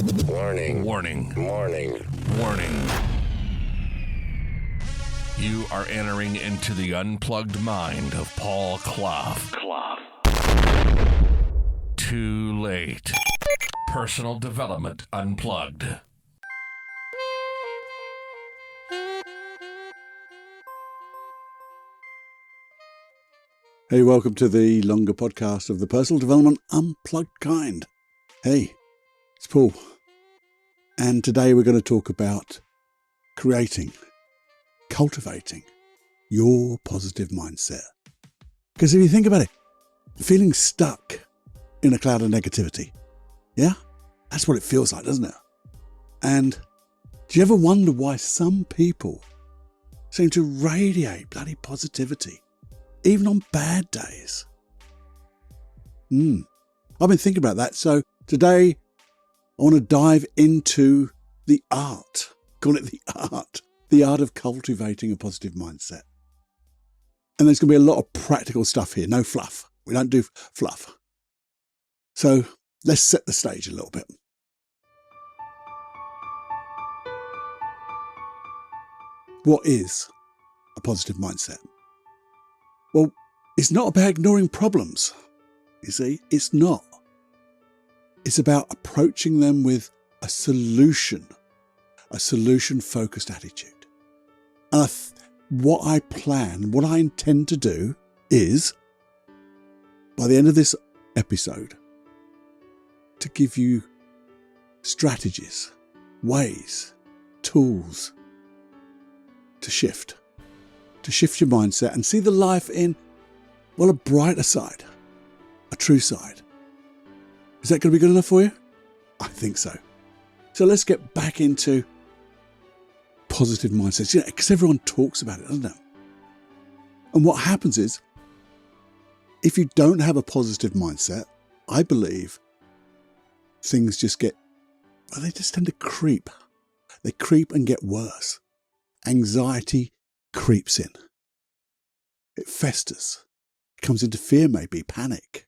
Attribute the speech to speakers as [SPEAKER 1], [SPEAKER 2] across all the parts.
[SPEAKER 1] Warning.
[SPEAKER 2] Warning.
[SPEAKER 1] Warning.
[SPEAKER 2] Warning. You are entering into the unplugged mind of Paul Clough. Too late. Personal Development Unplugged.
[SPEAKER 3] Hey, welcome to the longer podcast of the Personal Development Unplugged kind. Hey, it's Paul. And today we're going to talk about cultivating your positive mindset. Because if you think about it, feeling stuck in a cloud of negativity, yeah, that's what it feels like, doesn't it? And do you ever wonder why some people seem to radiate bloody positivity, even on bad days? I've been thinking about that. So today I want to dive into the art, call it the art of cultivating a positive mindset. And there's going to be a lot of practical stuff here, no fluff. We don't do fluff. So let's set the stage a little bit. What is a positive mindset? Well, it's not about ignoring problems. You see, it's not. It's about approaching them with a solution-focused attitude. And what I intend to do is, by the end of this episode, to give you strategies, ways, tools to shift your mindset and see the life in, well, a brighter side, a true side. Is that going to be good enough for you? I think so. So let's get back into positive mindsets, because everyone talks about it, doesn't it? And what happens is, if you don't have a positive mindset, I believe things just they just tend to creep. They creep and get worse. Anxiety creeps in. It festers. It comes into fear, maybe panic.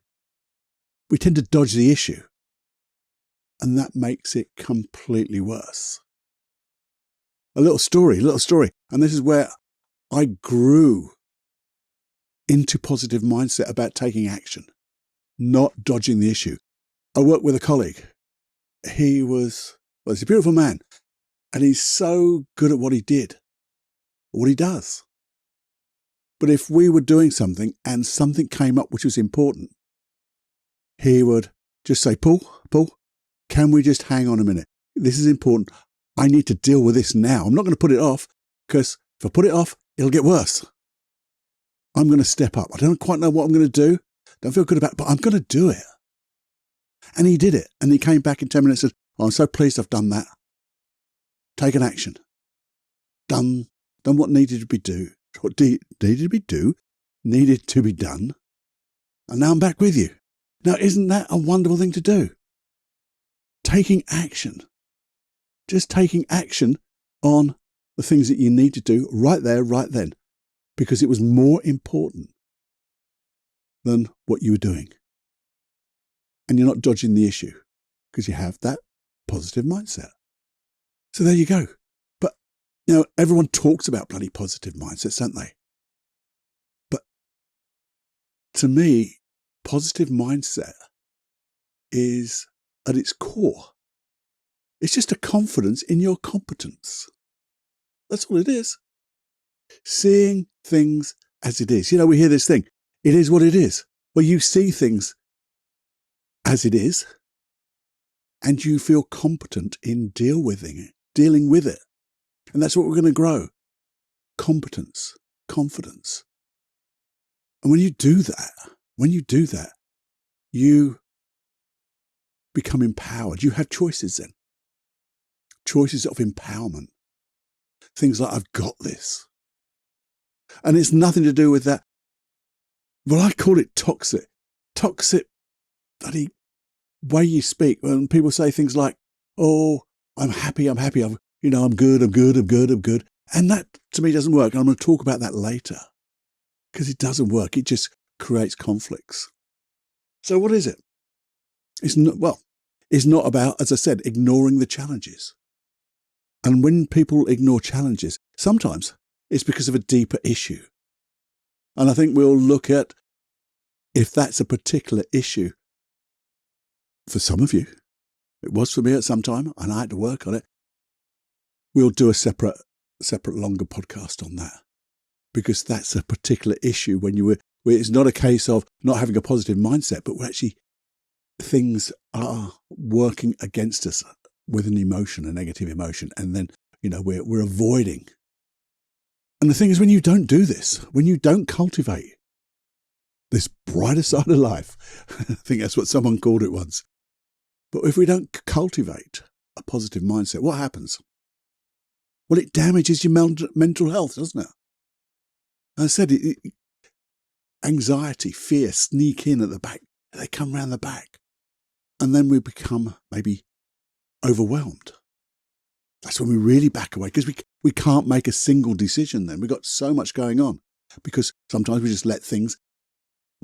[SPEAKER 3] We tend to dodge the issue, and that makes it completely worse. A little story, and this is where I grew into positive mindset about taking action, not dodging the issue. I worked with a colleague. He's a beautiful man, and he's so good at what he does. But if we were doing something and something came up which was important, he would just say, Paul, can we just hang on a minute? This is important. I need to deal with this now. I'm not going to put it off, because if I put it off, it'll get worse. I'm going to step up. I don't quite know what I'm going to do. Don't feel good about it, but I'm going to do it. And he did it. And he came back in 10 minutes and said, I'm so pleased I've done that. Taken action. Done what needed to be done. What needed to be done. And now I'm back with you. Now, isn't that a wonderful thing to do? Taking action. Just taking action on the things that you need to do right there, right then, because it was more important than what you were doing. And you're not dodging the issue because you have that positive mindset. So there you go. But, everyone talks about bloody positive mindsets, don't they? But to me, positive mindset is, at its core, it's just a confidence in your competence. That's all it is. Seeing things as it is. We hear this thing, it is what it is. Well, you see things as it is, and you feel competent in dealing with it. And that's what we're going to grow. Competence, confidence. And when you do that, you become empowered. You have choices then. Choices of empowerment. Things like, I've got this. And it's nothing to do with that. Well, I call it toxic bloody way you speak. When people say things like, oh, I'm happy. I'm good. And that, to me, doesn't work. And I'm going to talk about that later. Because it doesn't work. It just creates conflicts. So what is it? is not about, as I said, ignoring the challenges. And when people ignore challenges, sometimes it's because of a deeper issue. And I think we'll look at if that's a particular issue. For some of you, it was for me at some time, and I had to work on it. We'll do a separate longer podcast on that, because that's a particular issue where it's not a case of not having a positive mindset, but things are working against us with an emotion, a negative emotion, and then, we're avoiding. And the thing is, when you don't do this, when you don't cultivate this brighter side of life, I think that's what someone called it once. But if we don't cultivate a positive mindset, what happens? Well, it damages your mental health, doesn't it? As I said, anxiety, fear sneak in at the back. They come round the back. And then we become maybe overwhelmed. That's when we really back away, because we can't make a single decision then. We've got so much going on, because sometimes we just let things,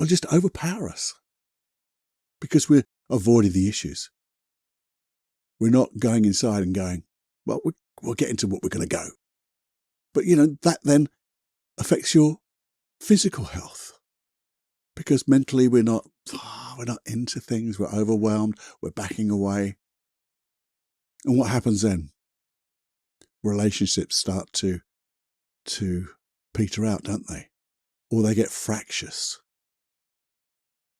[SPEAKER 3] just overpower us, because we're avoiding the issues. We're not going inside and going, well, we'll get into what we're going to go. But, that then affects your physical health, because mentally we're not into things. We're overwhelmed. We're backing away. And what happens then? Relationships start to peter out, don't they? Or they get fractious.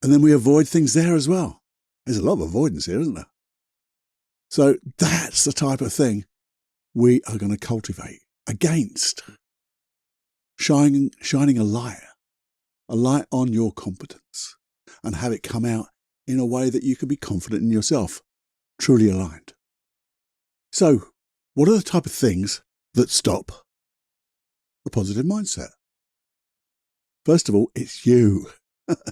[SPEAKER 3] And then we avoid things there as well. There's a lot of avoidance here, isn't there? So that's the type of thing we are going to cultivate against. Shining a light on your competence, and have it come out in a way that you can be confident in yourself, truly aligned. So, what are the type of things that stop the positive mindset? First of all, it's you.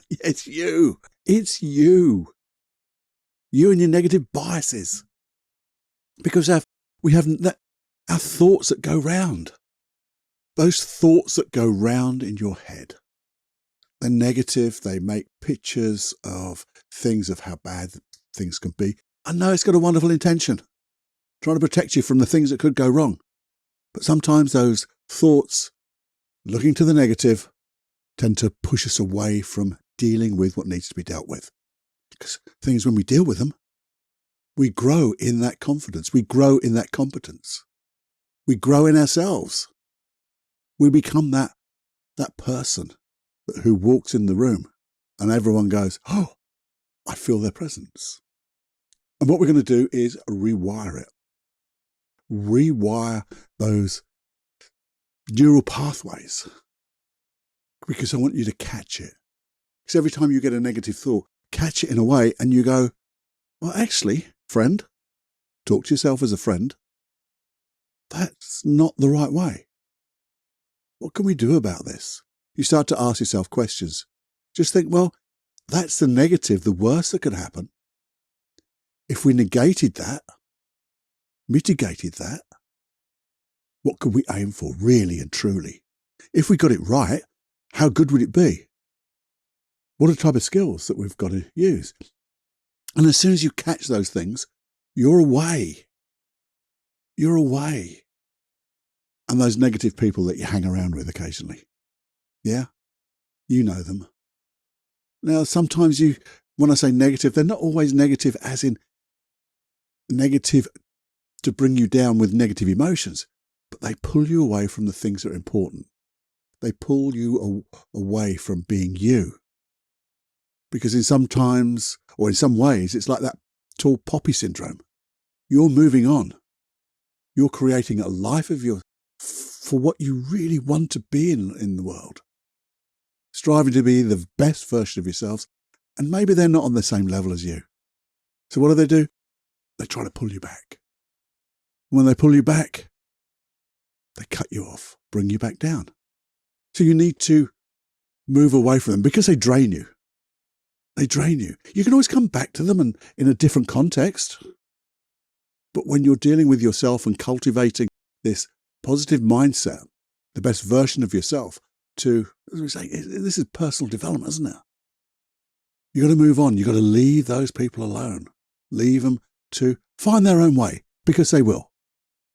[SPEAKER 3] It's you. It's you. You and your negative biases. Because our thoughts that go round. Those thoughts that go round in your head. They're negative. They make pictures of things, of how bad things can be. I know it's got a wonderful intention, trying to protect you from the things that could go wrong. But sometimes those thoughts, looking to the negative, tend to push us away from dealing with what needs to be dealt with. Because things, when we deal with them, we grow in that confidence. We grow in that competence. We grow in ourselves. We become that person who walks in the room and everyone goes, oh, I feel their presence. And what we're going to do is rewire it. Rewire those neural pathways, because I want you to catch it. Because every time you get a negative thought, catch it in a way and you go, well, actually, friend, talk to yourself as a friend. That's not the right way. What can we do about this? You start to ask yourself questions. Just think, well, that's the negative, the worst that could happen. If we negated that, mitigated that, what could we aim for really and truly? If we got it right, how good would it be? What are the type of skills that we've got to use? And as soon as you catch those things, you're away. You're away. And those negative people that you hang around with occasionally. Yeah? You know them. Now, sometimes when I say negative, they're not always negative as in negative to bring you down with negative emotions, but they pull you away from the things that are important. They pull you away from being you. Because in some ways, it's like that tall poppy syndrome. You're moving on. You're creating a life of for what you really want to be in the world. Striving to be the best version of yourselves. And maybe they're not on the same level as you. So what do? They try to pull you back. When they pull you back, they cut you off, bring you back down. So you need to move away from them because they drain you. They drain you. You can always come back to them and in a different context. But when you're dealing with yourself and cultivating this positive mindset, the best version of yourself, as we say, this is personal development, isn't it? You've got to move on. You've got to leave those people alone. Leave them to find their own way, because they will.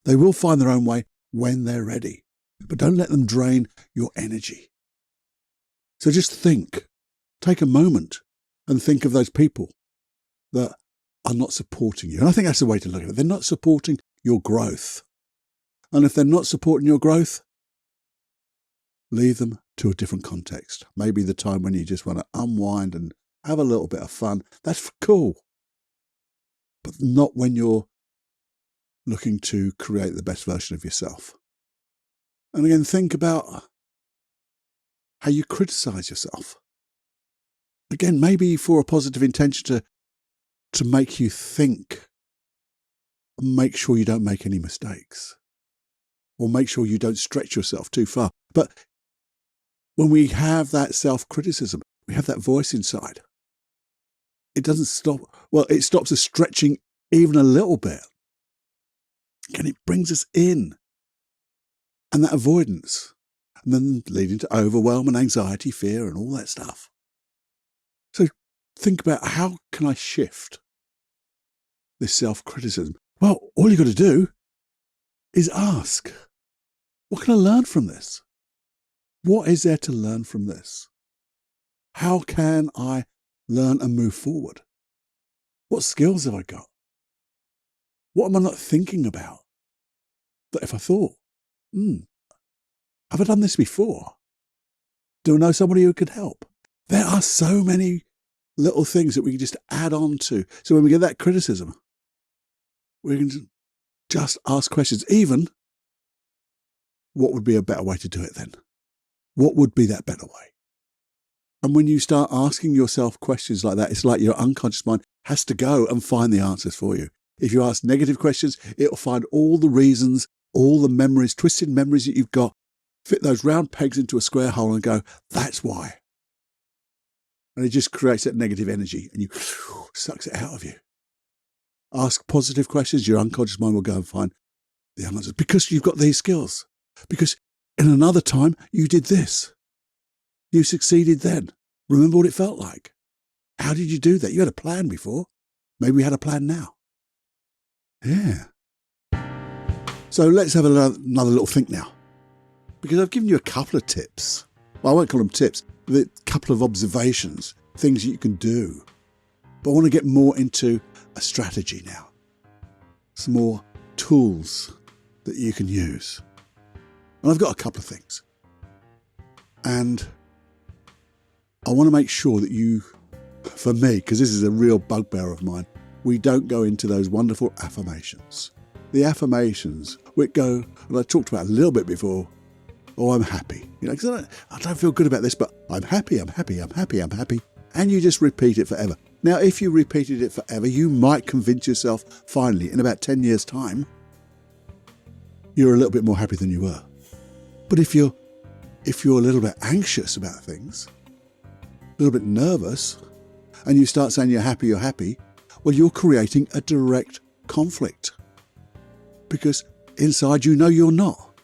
[SPEAKER 3] They will find their own way when they're ready. But don't let them drain your energy. So just think, take a moment and think of those people that are not supporting you. And I think that's the way to look at it. They're not supporting your growth. And if they're not supporting your growth, leave them to a different context. Maybe the time when you just want to unwind and have a little bit of fun. That's cool. But not when you're looking to create the best version of yourself. And again, think about how you criticize yourself. Again, maybe for a positive intention to make you think, make sure you don't make any mistakes, or make sure you don't stretch yourself too far. But when we have that self-criticism, we have that voice inside, it doesn't stop. Well, it stops us stretching even a little bit. And it brings us in. And that avoidance, and then leading to overwhelm and anxiety, fear, and all that stuff. So think about, how can I shift this self-criticism? Well, all you've got to do is ask, what can I learn from this? What is there to learn from this? How can I learn and move forward? What skills have I got? What am I not thinking about? That if I thought, have I done this before? Do I know somebody who could help? There are so many little things that we can just add on to. So when we get that criticism, we can just ask questions. Even, what would be a better way to do it then? What would be that better way? And when you start asking yourself questions like that, it's like your unconscious mind has to go and find the answers for you. If you ask negative questions, it'll find all the reasons, all the memories, twisted memories that you've got, fit those round pegs into a square hole and go, that's why. And it just creates that negative energy and sucks it out of you. Ask positive questions, your unconscious mind will go and find the answers, because you've got these skills. Because in another time, you did this. You succeeded then. Remember what it felt like. How did you do that? You had a plan before. Maybe we had a plan now. Yeah. So let's have another little think now. Because I've given you a couple of tips. Well, I won't call them tips, but a couple of observations, things that you can do. But I want to get more into a strategy now. Some more tools that you can use. And I've got a couple of things. And I want to make sure that you, for me, because this is a real bugbear of mine, we don't go into those wonderful affirmations. The affirmations, we go, and I talked about a little bit before, oh, I'm happy. Because I don't feel good about this, but I'm happy, I'm happy, I'm happy, I'm happy. And you just repeat it forever. Now, if you repeated it forever, you might convince yourself, finally, in about 10 years' time, you're a little bit more happy than you were. But if you're a little bit anxious about things, a little bit nervous, and you start saying you're happy, well, you're creating a direct conflict. Because inside you know you're not.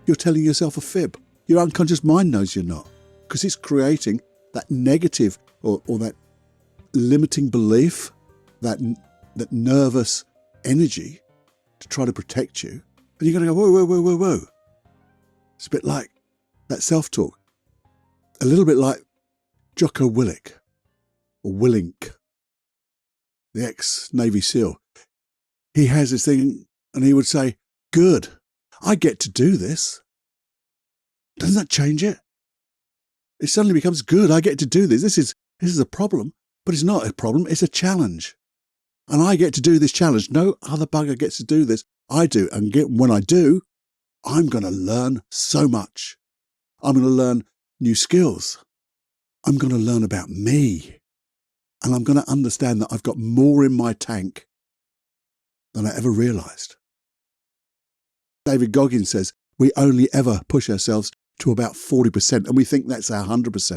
[SPEAKER 3] You're telling yourself a fib. Your unconscious mind knows you're not. Because it's creating that negative or that limiting belief, that nervous energy to try to protect you. And you're going to go, whoa. It's a bit like that self-talk. A little bit like Jocko Willink, or Willink, the ex-Navy SEAL. He has this thing, and he would say, good, I get to do this. Doesn't that change it? It suddenly becomes good, I get to do this. This is a problem, but it's not a problem, it's a challenge. And I get to do this challenge. No other bugger gets to do this. I do. And when I do, I'm going to learn so much. I'm going to learn new skills. I'm going to learn about me. And I'm going to understand that I've got more in my tank than I ever realized. David Goggins says we only ever push ourselves to about 40%, and we think that's our 100%.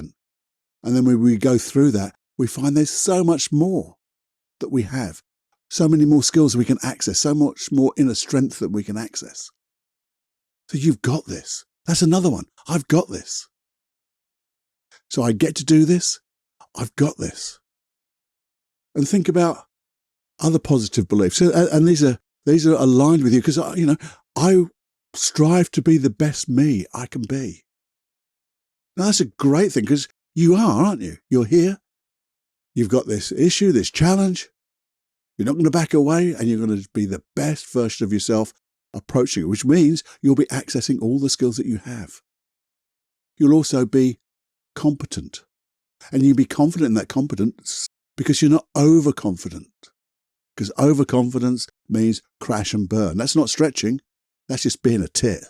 [SPEAKER 3] And then when we go through that, we find there's so much more that we have, so many more skills we can access, so much more inner strength that we can access. So you've got this. That's another one. I've got this. So I get to do this. I've got this. And think about, other positive beliefs. And these are aligned with you because, I strive to be the best me I can be. Now, that's a great thing because you are, aren't you? You're here. You've got this issue, this challenge. You're not going to back away, and you're going to be the best version of yourself approaching it, which means you'll be accessing all the skills that you have. You'll also be competent, and you'll be confident in that competence because you're not overconfident. Because overconfidence means crash and burn. That's not stretching. That's just being a tit.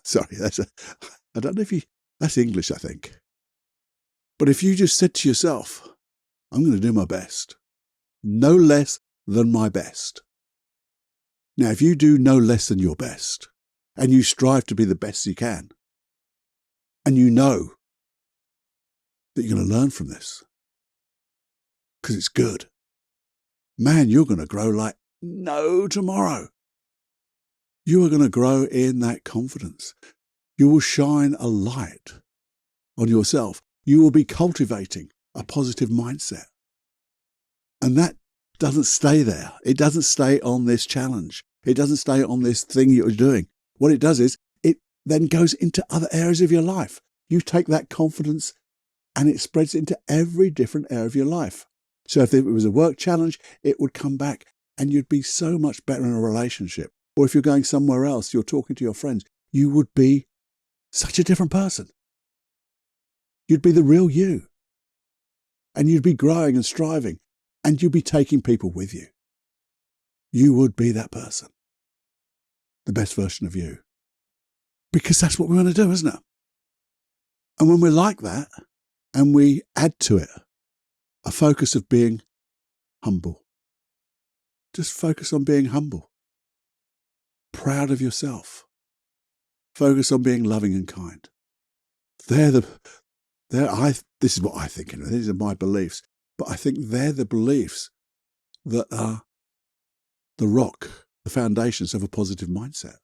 [SPEAKER 3] Sorry, I don't know if that's English, I think. But if you just said to yourself, I'm going to do my best, no less than my best. Now, if you do no less than your best, and you strive to be the best you can, and you know that you're going to learn from this, because it's good, man, you're going to grow like no tomorrow. You are going to grow in that confidence. You will shine a light on yourself. You will be cultivating a positive mindset. And that doesn't stay there. It doesn't stay on this challenge. It doesn't stay on this thing you're doing. What it does is it then goes into other areas of your life. You take that confidence and it spreads into every different area of your life. So if it was a work challenge, it would come back and you'd be so much better in a relationship. Or if you're going somewhere else, you're talking to your friends, you would be such a different person. You'd be the real you. And you'd be growing and striving. And you'd be taking people with you. You would be that person. The best version of you. Because that's what we want to do, isn't it? And when we're like that, and we add to it a focus of being humble. Just focus on being humble. Proud of yourself. Focus on being loving and kind. This is what I think, these are my beliefs, but I think they're the beliefs that are the rock, the foundations of a positive mindset.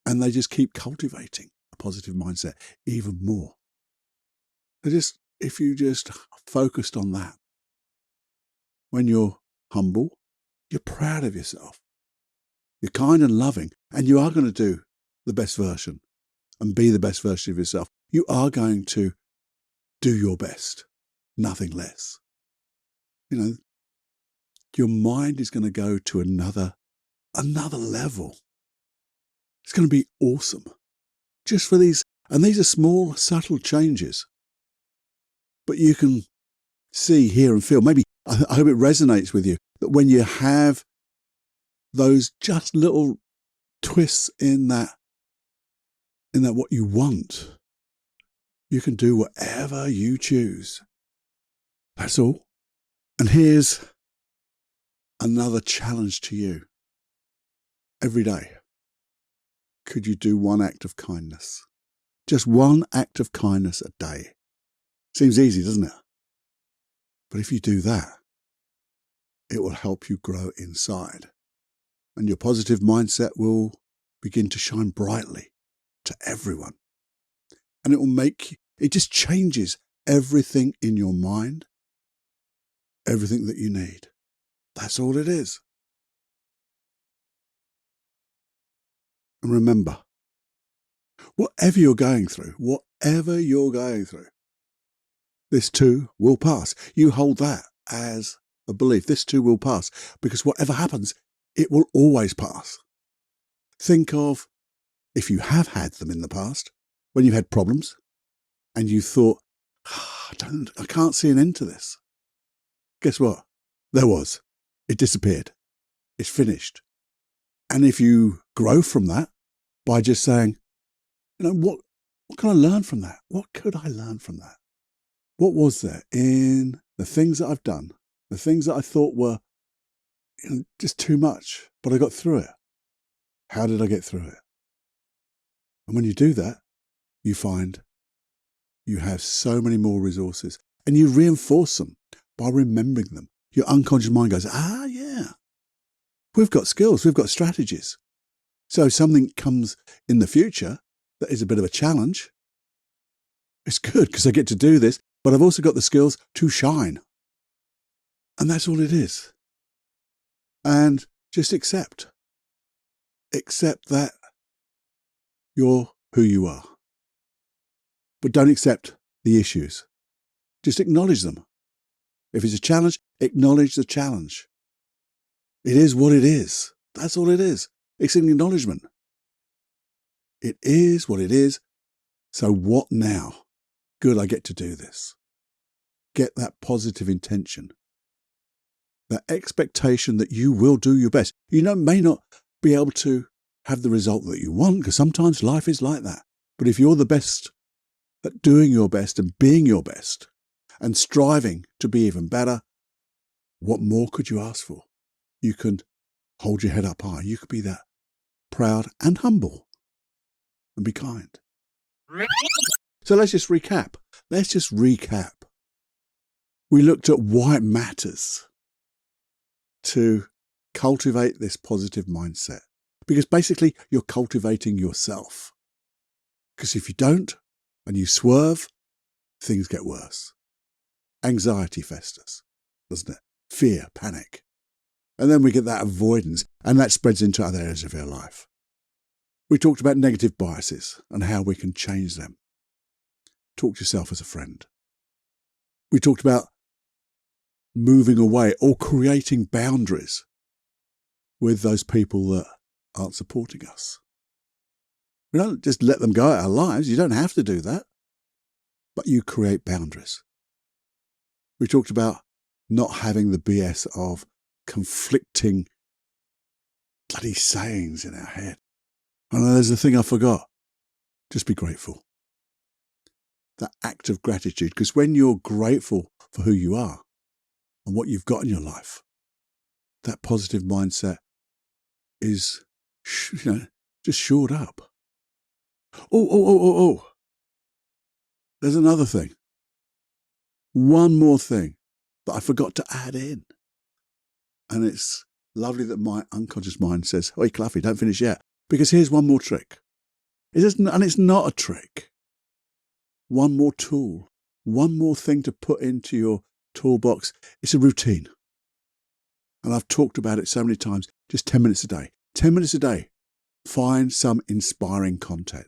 [SPEAKER 3] And they just keep cultivating a positive mindset even more. If you just focused on that, when you're humble, you're proud of yourself. You're kind and loving, and you are going to do the best version and be the best version of yourself. You are going to do your best, nothing less. Your mind is going to go to another level. It's going to be awesome. Just for these, and these are small, subtle changes. But you can see, hear and feel. Maybe, I hope it resonates with you, that when you have those just little twists in that what you want, you can do whatever you choose. That's all. And here's another challenge to you. Every day, could you do one act of kindness? Just one act of kindness a day. Seems easy, doesn't it? But if you do that, it will help you grow inside. And your positive mindset will begin to shine brightly to everyone. And it just changes everything in your mind, everything that you need. That's all it is. And remember, whatever you're going through, this too will pass. You hold that as a belief. This too will pass, because whatever happens, it will always pass. Think of if you have had them in the past, when you had problems and you thought, I can't see an end to this. Guess what? There was. It disappeared. It's finished. And if you grow from that by just saying, what can I learn from that? What could I learn from that? What was there in the things that I've done, the things that I thought were just too much, but I got through it? How did I get through it? And when you do that, you find you have so many more resources, and you reinforce them by remembering them. Your unconscious mind goes, yeah, we've got skills, we've got strategies. So if something comes in the future that is a bit of a challenge, it's good because I get to do this, but I've also got the skills to shine. And that's all it is. And just accept. Accept that you're who you are. But don't accept the issues. Just acknowledge them. If it's a challenge, acknowledge the challenge. It is what it is. That's all it is. It's an acknowledgement. It is what it is. So what now? Good, I get to do this. Get that positive intention. That expectation that you will do your best. You may not be able to have the result that you want, because sometimes life is like that. But if you're the best at doing your best and being your best and striving to be even better, what more could you ask for? You can hold your head up high. You could be that proud and humble and be kind. So let's just recap. We looked at why it matters to cultivate this positive mindset. Because basically, you're cultivating yourself. Because if you don't, and you swerve, things get worse. Anxiety festers, doesn't it? Fear, panic. And then we get that avoidance, and that spreads into other areas of your life. We talked about negative biases and how we can change them. Talk to yourself as a friend. We talked about moving away or creating boundaries with those people that aren't supporting us. We don't just let them go out of our lives. You don't have to do that. But you create boundaries. We talked about not having the BS of conflicting bloody sayings in our head. And there's the thing I forgot. Just be grateful. That act of gratitude. Because when you're grateful for who you are and what you've got in your life, that positive mindset is, just shored up. Oh. There's another thing. One more thing that I forgot to add in. And it's lovely that my unconscious mind says, "Oi, Cluffy, don't finish yet." Because here's one more trick. And it's not a trick. One more tool. One more thing to put into your toolbox. It's a routine. And I've talked about it so many times. Just 10 minutes a day. 10 minutes a day. Find some inspiring content.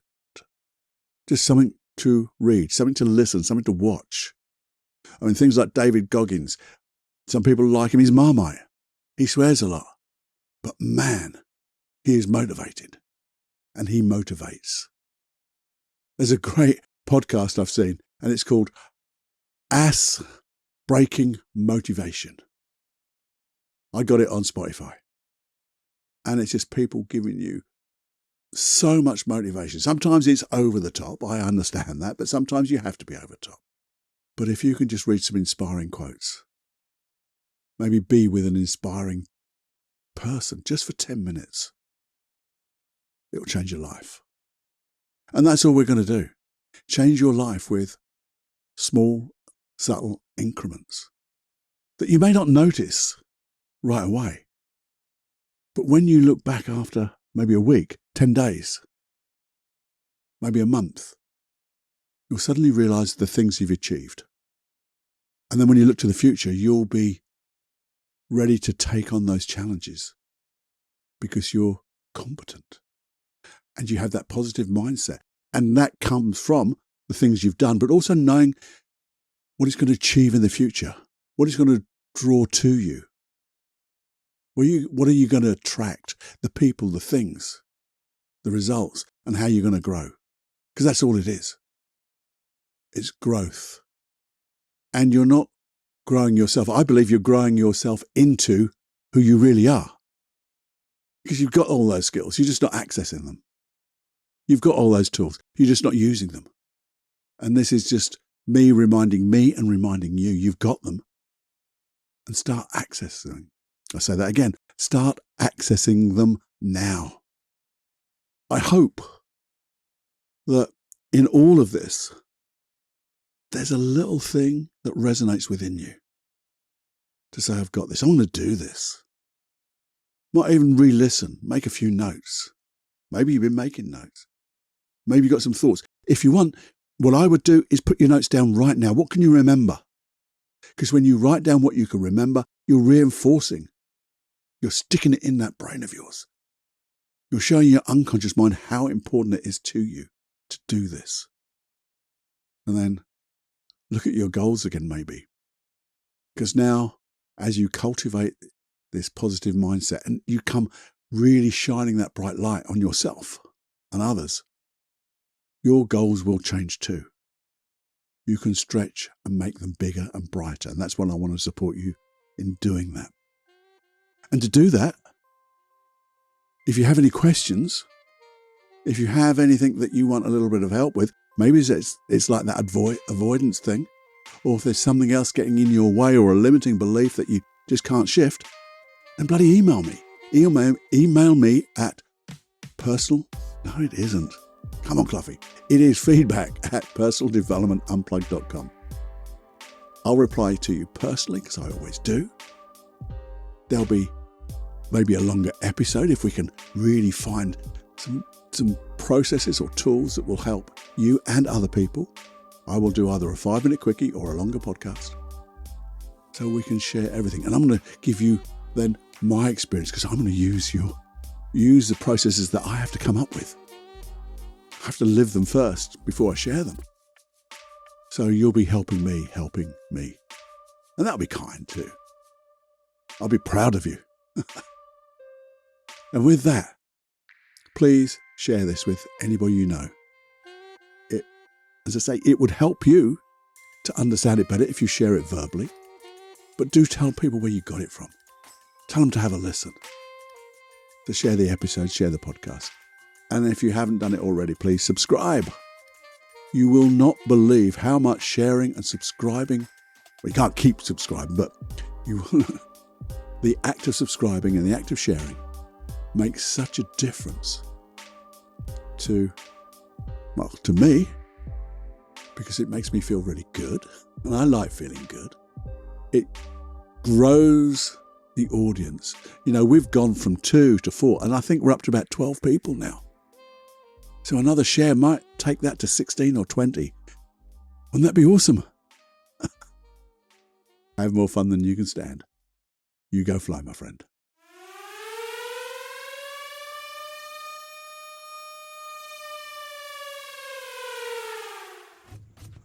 [SPEAKER 3] Just something to read, something to listen, something to watch. I mean, things like David Goggins. Some people like him. He's Marmite. He swears a lot. But man, he is motivated. And he motivates. There's a great podcast I've seen, and it's called Ass Breaking Motivation. I got it on Spotify. And it's just people giving you so much motivation. Sometimes it's over the top. I understand that. But sometimes you have to be over the top. But if you can just read some inspiring quotes, maybe be with an inspiring person just for 10 minutes, it will change your life. And that's all we're going to do. Change your life with small, subtle increments that you may not notice right away. But when you look back after maybe a week, 10 days, maybe a month, you'll suddenly realize the things you've achieved. And then when you look to the future, you'll be ready to take on those challenges because you're competent and you have that positive mindset. And that comes from the things you've done, but also knowing what it's going to achieve in the future, what it's going to draw to you. What are you going to attract? The people, the things, the results, and how you're going to grow. Because that's all it is. It's growth. And you're not growing yourself. I believe you're growing yourself into who you really are. Because you've got all those skills. You're just not accessing them. You've got all those tools. You're just not using them. And this is just me reminding me and reminding you, you've got them. And start accessing them. I say that again. Start accessing them now. I hope that in all of this, there's a little thing that resonates within you to say, I've got this. I want to do this. Might even re-listen, make a few notes. Maybe you've been making notes. Maybe you've got some thoughts. If you want, what I would do is put your notes down right now. What can you remember? Because when you write down what you can remember, you're reinforcing, you're sticking it in that brain of yours. You're showing your unconscious mind how important it is to you to do this. And then look at your goals again, maybe. Because now, as you cultivate this positive mindset and you come really shining that bright light on yourself and others, your goals will change too. You can stretch and make them bigger and brighter. And that's what I want to support you in doing that. And to do that, if you have any questions, if you have anything that you want a little bit of help with, maybe it's like that avoidance thing, or if there's something else getting in your way or a limiting belief that you just can't shift, then bloody email me. Email me at personal... No, it isn't. Come on, Cluffy. It is feedback@personaldevelopmentunplugged.com. I'll reply to you personally, because I always do. There'll be maybe a longer episode if we can really find some processes or tools that will help you and other people. I will do either a 5-minute quickie or a longer podcast so we can share everything. And I'm going to give you then my experience, because I'm going to use the processes that I have to come up with. I have to live them first before I share them. So you'll be helping me. And that'll be kind too. I'll be proud of you. And with that, please share this with anybody you know. As I say, it would help you to understand it better if you share it verbally. But do tell people where you got it from. Tell them to have a listen. To share the episode, share the podcast. And if you haven't done it already, please subscribe. You will not believe how much sharing and subscribing, well, you can't keep subscribing, but you will, the act of subscribing and the act of sharing makes such a difference to me, because it makes me feel really good, and I like feeling good. It grows the audience. You know, we've gone from 2 to 4, and I think we're up to about 12 people now. So another share might take that to 16 or 20. Wouldn't that be awesome? I have more fun than you can stand. You go fly, my friend.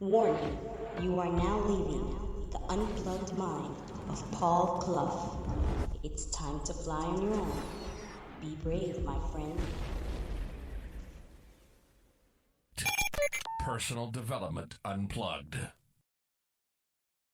[SPEAKER 1] Warning, you are now leaving the unplugged mind of Paul Fluff. It's time to fly on your own. Be brave, my friend.
[SPEAKER 2] Personal Development Unplugged.